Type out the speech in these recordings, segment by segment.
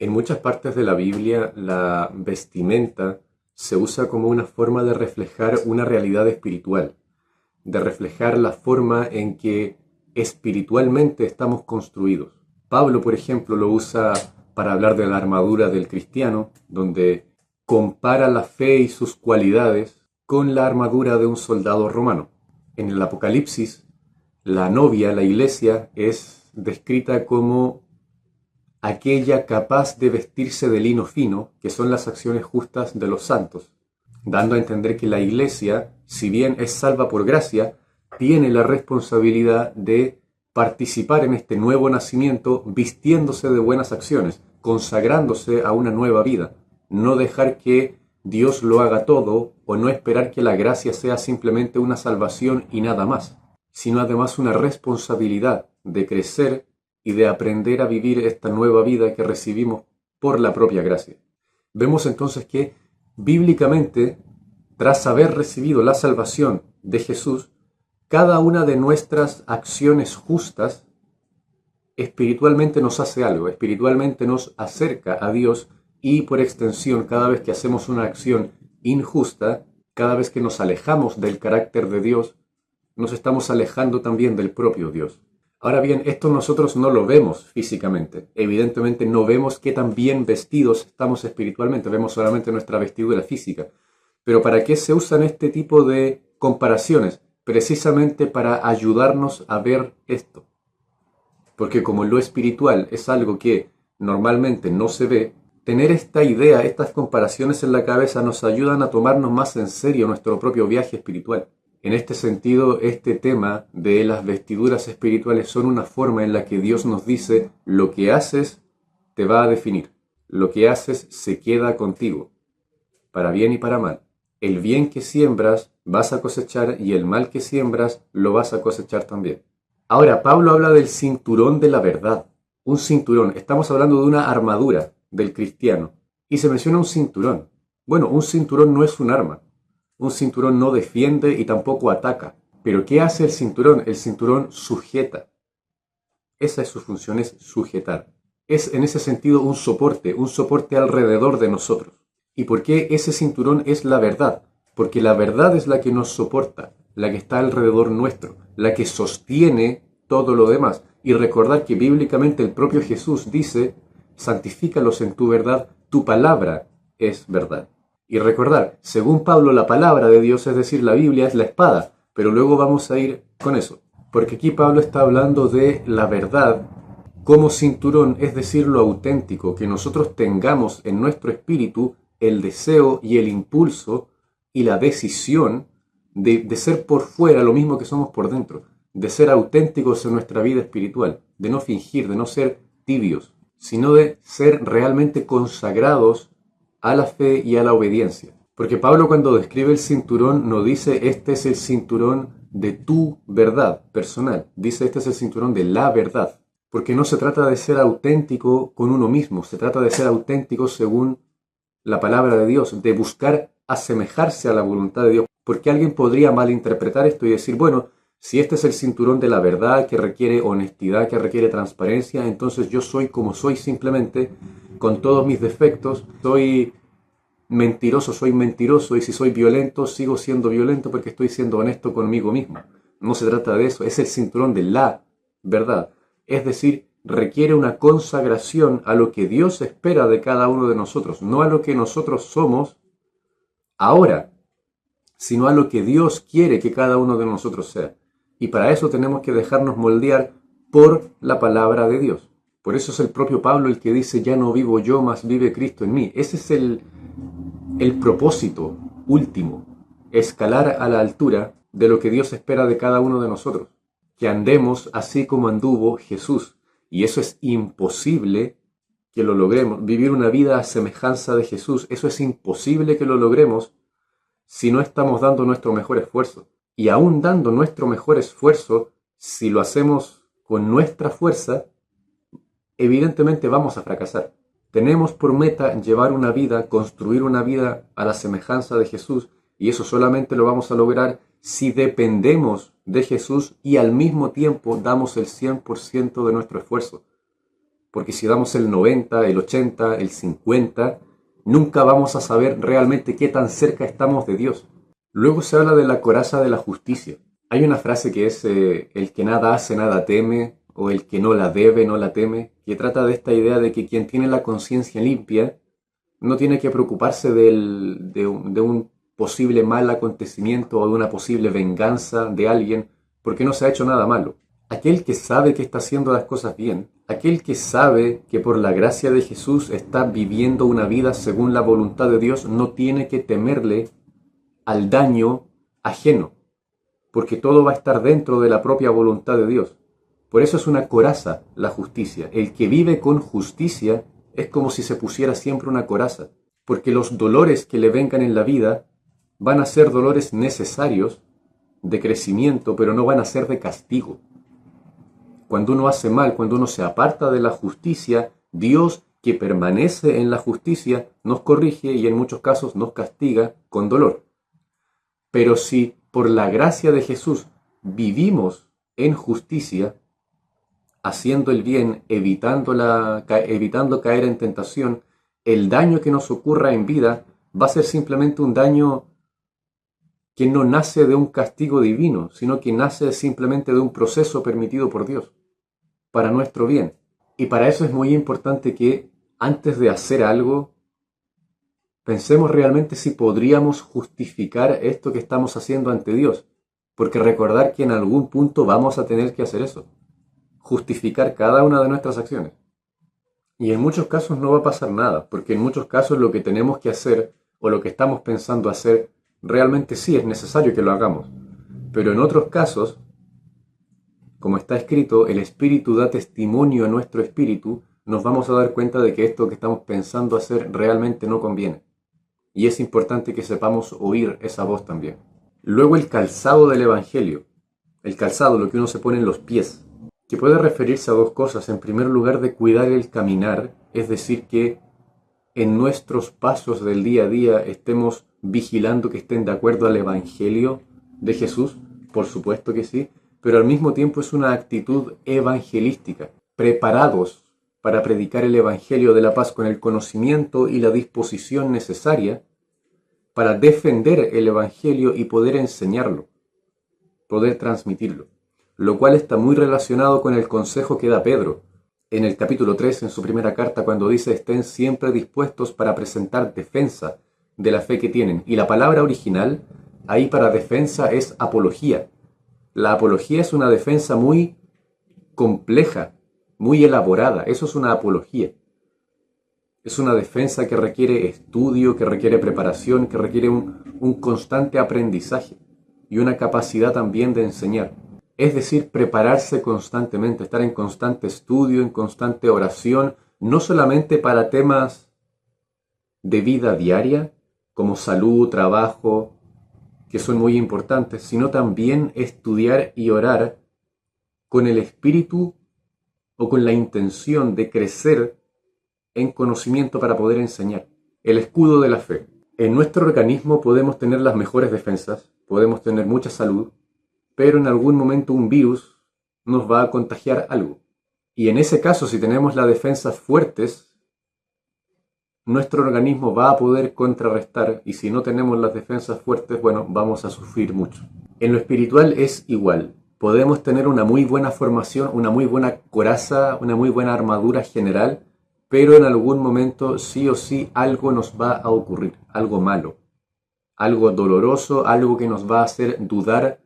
En muchas partes de la Biblia, la vestimenta se usa como una forma de reflejar una realidad espiritual, de reflejar la forma en que espiritualmente estamos construidos. Pablo, por ejemplo, lo usa para hablar de la armadura del cristiano, donde compara la fe y sus cualidades con la armadura de un soldado romano. En el Apocalipsis, la novia, la iglesia, es descrita como aquella capaz de vestirse de lino fino, que son las acciones justas de los santos, dando a entender que la Iglesia, si bien es salva por gracia, tiene la responsabilidad de participar en este nuevo nacimiento vistiéndose de buenas acciones, consagrándose a una nueva vida, no dejar que Dios lo haga todo o no esperar que la gracia sea simplemente una salvación y nada más, sino además una responsabilidad de crecer y de aprender a vivir esta nueva vida que recibimos por la propia gracia. Vemos entonces que bíblicamente, tras haber recibido la salvación de Jesús, cada una de nuestras acciones justas espiritualmente nos hace algo, espiritualmente nos acerca a Dios y por extensión cada vez que hacemos una acción injusta, cada vez que nos alejamos del carácter de Dios, nos estamos alejando también del propio Dios. Ahora bien, esto nosotros no lo vemos físicamente. Evidentemente no vemos qué tan bien vestidos estamos espiritualmente, vemos solamente nuestra vestidura física. Pero ¿para qué se usan este tipo de comparaciones? Precisamente para ayudarnos a ver esto. Porque como lo espiritual es algo que normalmente no se ve, tener esta idea, estas comparaciones en la cabeza nos ayudan a tomarnos más en serio nuestro propio viaje espiritual. En este sentido, este tema de las vestiduras espirituales son una forma en la que Dios nos dice: lo que haces te va a definir, lo que haces se queda contigo, para bien y para mal. El bien que siembras vas a cosechar y el mal que siembras lo vas a cosechar también. Ahora, Pablo habla del cinturón de la verdad. Un cinturón, estamos hablando de una armadura del cristiano y se menciona un cinturón. Bueno, un cinturón no es un arma. Un cinturón no defiende y tampoco ataca. Pero ¿qué hace el cinturón? El cinturón sujeta. Esa es su función, es sujetar. Es en ese sentido un soporte alrededor de nosotros. ¿Y por qué ese cinturón es la verdad? Porque la verdad es la que nos soporta, la que está alrededor nuestro, la que sostiene todo lo demás. Y recordar que bíblicamente el propio Jesús dice: santifícalos en tu verdad, tu palabra es verdad. Y recordar, según Pablo, la palabra de Dios, es decir, la Biblia, es la espada. Pero luego vamos a ir con eso. Porque aquí Pablo está hablando de la verdad como cinturón, es decir, lo auténtico, que nosotros tengamos en nuestro espíritu el deseo y el impulso y la decisión de ser por fuera lo mismo que somos por dentro, de ser auténticos en nuestra vida espiritual, de no fingir, de no ser tibios, sino de ser realmente consagrados a la fe y a la obediencia. Porque Pablo, cuando describe el cinturón, no dice: este es el cinturón de tu verdad personal, dice: este es el cinturón de la verdad. Porque no se trata de ser auténtico con uno mismo, se trata de ser auténtico según la palabra de Dios, de buscar asemejarse a la voluntad de Dios. Porque alguien podría malinterpretar esto y decir: bueno, si este es el cinturón de la verdad, que requiere honestidad, que requiere transparencia, entonces yo soy como soy simplemente, con todos mis defectos, soy mentiroso, y si soy violento, sigo siendo violento porque estoy siendo honesto conmigo mismo. No se trata de eso, es el cinturón de la verdad. Es decir, requiere una consagración a lo que Dios espera de cada uno de nosotros, no a lo que nosotros somos ahora, sino a lo que Dios quiere que cada uno de nosotros sea. Y para eso tenemos que dejarnos moldear por la palabra de Dios. Por eso es el propio Pablo el que dice: ya no vivo yo, mas vive Cristo en mí. Ese es el propósito último, escalar a la altura de lo que Dios espera de cada uno de nosotros. Que andemos así como anduvo Jesús. Y eso es imposible que lo logremos. Vivir una vida a semejanza de Jesús, eso es imposible que lo logremos si no estamos dando nuestro mejor esfuerzo. Y aún dando nuestro mejor esfuerzo, si lo hacemos con nuestra fuerza, evidentemente vamos a fracasar. Tenemos por meta llevar una vida, construir una vida a la semejanza de Jesús, y eso solamente lo vamos a lograr si dependemos de Jesús y al mismo tiempo damos el 100% de nuestro esfuerzo. porque si damos el 90, el 80, el 50, nunca vamos a saber realmente qué tan cerca estamos de Dios. Luego se habla de la coraza de la justicia. Hay una frase que es el que nada hace, nada teme, o el que no la debe, no la teme, que trata de esta idea de que quien tiene la conciencia limpia no tiene que preocuparse de un posible mal acontecimiento o de una posible venganza de alguien, porque no se ha hecho nada malo. Aquel que sabe que está haciendo las cosas bien, aquel que sabe que por la gracia de Jesús está viviendo una vida según la voluntad de Dios, no tiene que temerle al daño ajeno, porque todo va a estar dentro de la propia voluntad de Dios. Por eso es una coraza la justicia. El que vive con justicia es como si se pusiera siempre una coraza, porque los dolores que le vengan en la vida van a ser dolores necesarios de crecimiento, pero no van a ser de castigo. Cuando uno hace mal, cuando uno se aparta de la justicia, Dios, que permanece en la justicia, nos corrige y en muchos casos nos castiga con dolor. Pero si por la gracia de Jesús vivimos en justicia, haciendo el bien, evitando caer en tentación, el daño que nos ocurra en vida va a ser simplemente un daño que no nace de un castigo divino, sino que nace simplemente de un proceso permitido por Dios, para nuestro bien. Y para eso es muy importante que antes de hacer algo, pensemos realmente si podríamos justificar esto que estamos haciendo ante Dios, porque recordar que en algún punto vamos a tener que hacer eso, justificar cada una de nuestras acciones. Y en muchos casos no va a pasar nada, porque en muchos casos lo que tenemos que hacer o lo que estamos pensando hacer realmente sí es necesario que lo hagamos. Pero en otros casos, como está escrito, el Espíritu da testimonio a nuestro espíritu, nos vamos a dar cuenta de que esto que estamos pensando hacer realmente no conviene. Y es importante que sepamos oír esa voz también. Luego el calzado del Evangelio. El calzado, lo que uno se pone en los pies, que puede referirse a dos cosas. En primer lugar, de cuidar el caminar, es decir, que en nuestros pasos del día a día estemos vigilando que estén de acuerdo al Evangelio de Jesús, por supuesto que sí, pero al mismo tiempo es una actitud evangelística, preparados para predicar el Evangelio de la paz con el conocimiento y la disposición necesaria para defender el Evangelio y poder enseñarlo, poder transmitirlo, lo cual está muy relacionado con el consejo que da Pedro en el capítulo 3, en su primera carta, cuando dice: estén siempre dispuestos para presentar defensa de la fe que tienen. Y la palabra original ahí para defensa es apología. La apología es una defensa muy compleja, muy elaborada. Eso es una apología. Es una defensa que requiere estudio, que requiere preparación, que requiere un constante aprendizaje y una capacidad también de enseñar. Es decir, prepararse constantemente, estar en constante estudio, en constante oración, no solamente para temas de vida diaria, como salud, trabajo, que son muy importantes, sino también estudiar y orar con el espíritu o con la intención de crecer en conocimiento para poder enseñar. El escudo de la fe. En nuestro organismo podemos tener las mejores defensas, podemos tener mucha salud, pero en algún momento un virus nos va a contagiar algo. Y en ese caso, si tenemos las defensas fuertes, nuestro organismo va a poder contrarrestar, y si no tenemos las defensas fuertes, bueno, vamos a sufrir mucho. En lo espiritual es igual. Podemos tener una muy buena formación, una muy buena coraza, una muy buena armadura general, pero en algún momento sí o sí algo nos va a ocurrir, algo malo, algo doloroso, algo que nos va a hacer dudar,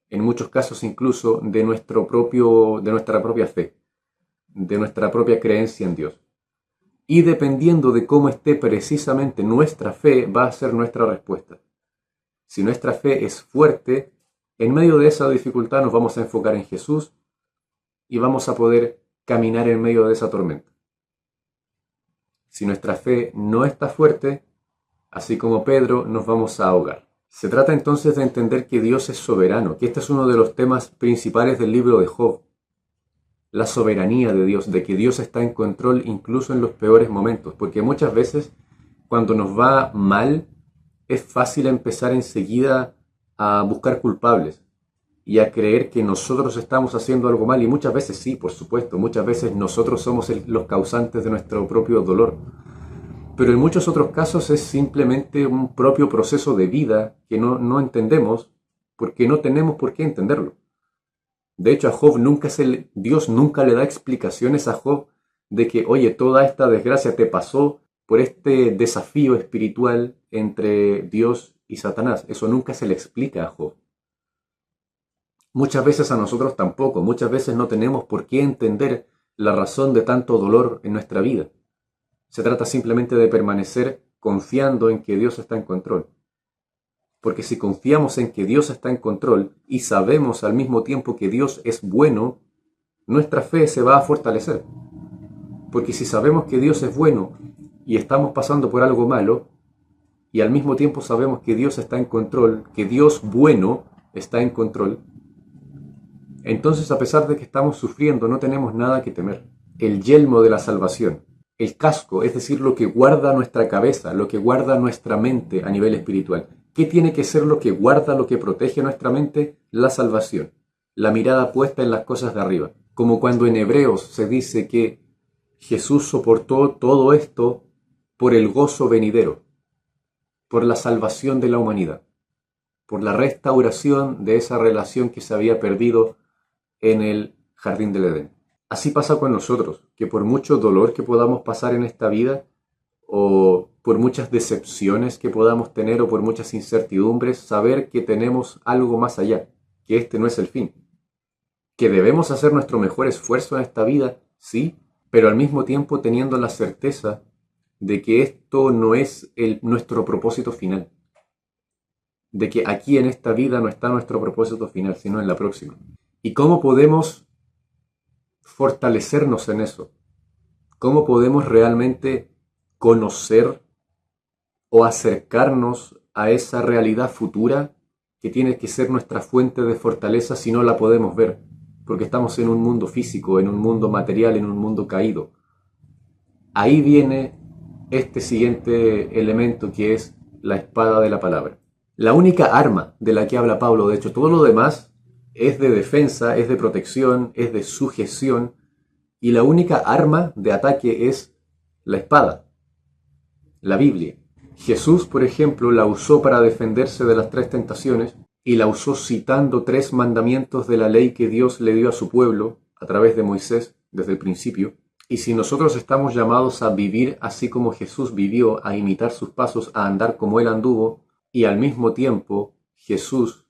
en muchos casos incluso, de nuestra propia fe, de nuestra propia creencia en Dios. Y dependiendo de cómo esté precisamente nuestra fe, va a ser nuestra respuesta. Si nuestra fe es fuerte, en medio de esa dificultad nos vamos a enfocar en Jesús y vamos a poder caminar en medio de esa tormenta. Si nuestra fe no está fuerte, así como Pedro, nos vamos a ahogar. Se trata entonces de entender que Dios es soberano, que este es uno de los temas principales del libro de Job. La soberanía de Dios, de que Dios está en control incluso en los peores momentos, porque muchas veces cuando nos va mal es fácil empezar enseguida a buscar culpables. y a creer que nosotros estamos haciendo algo mal, y muchas veces sí, por supuesto, muchas veces nosotros somos los causantes de nuestro propio dolor, pero en muchos otros casos es simplemente un propio proceso de vida que no entendemos porque no tenemos por qué entenderlo. De hecho, a Job Dios nunca le da explicaciones a Job de que, oye, toda esta desgracia te pasó por este desafío espiritual entre Dios y Satanás. Eso nunca se le explica a Job. Muchas veces a nosotros tampoco, muchas veces no tenemos por qué entender la razón de tanto dolor en nuestra vida. Se trata simplemente de permanecer confiando en que Dios está en control. Porque si confiamos en que Dios está en control y sabemos al mismo tiempo que Dios es bueno, nuestra fe se va a fortalecer. Porque si sabemos que Dios es bueno y estamos pasando por algo malo, y al mismo tiempo sabemos que Dios está en control, que Dios bueno está en control, entonces a pesar de que estamos sufriendo no tenemos nada que temer. El yelmo de la salvación, el casco, es decir, lo que guarda nuestra cabeza, lo que guarda nuestra mente a nivel espiritual. ¿Qué tiene que ser lo que guarda, lo que protege nuestra mente? La salvación, la mirada puesta en las cosas de arriba. Como cuando en Hebreos se dice que Jesús soportó todo esto por el gozo venidero, por la salvación de la humanidad, por la restauración de esa relación que se había perdido en el jardín del Edén. Así pasa con nosotros, que por mucho dolor que podamos pasar en esta vida, o por muchas decepciones que podamos tener, o por muchas incertidumbres, saber que tenemos algo más allá, que este no es el fin. Que debemos hacer nuestro mejor esfuerzo en esta vida, sí, pero al mismo tiempo teniendo la certeza de que esto no es nuestro propósito final. De que aquí en esta vida no está nuestro propósito final, sino en la próxima. ¿Y cómo podemos fortalecernos en eso? ¿Cómo podemos realmente conocer o acercarnos a esa realidad futura que tiene que ser nuestra fuente de fortaleza si no la podemos ver? Porque estamos en un mundo físico, en un mundo material, en un mundo caído. Ahí viene este siguiente elemento que es la espada de la palabra. La única arma de la que habla Pablo, de hecho todo lo demás es de defensa, es de protección, es de sujeción, y la única arma de ataque es la espada, la Biblia. Jesús, por ejemplo, la usó para defenderse de las 3 tentaciones y la usó citando 3 mandamientos de la ley que Dios le dio a su pueblo a través de Moisés desde el principio. Y si nosotros estamos llamados a vivir así como Jesús vivió, a imitar sus pasos, a andar como Él anduvo, y al mismo tiempo Jesús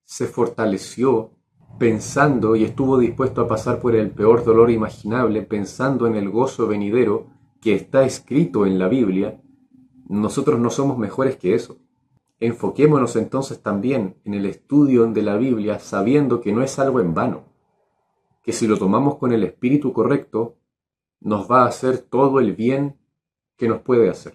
se fortaleció pensando y estuvo dispuesto a pasar por el peor dolor imaginable, pensando en el gozo venidero que está escrito en la Biblia, nosotros no somos mejores que eso. Enfoquémonos entonces también en el estudio de la Biblia, sabiendo que no es algo en vano, que si lo tomamos con el espíritu correcto, nos va a hacer todo el bien que nos puede hacer.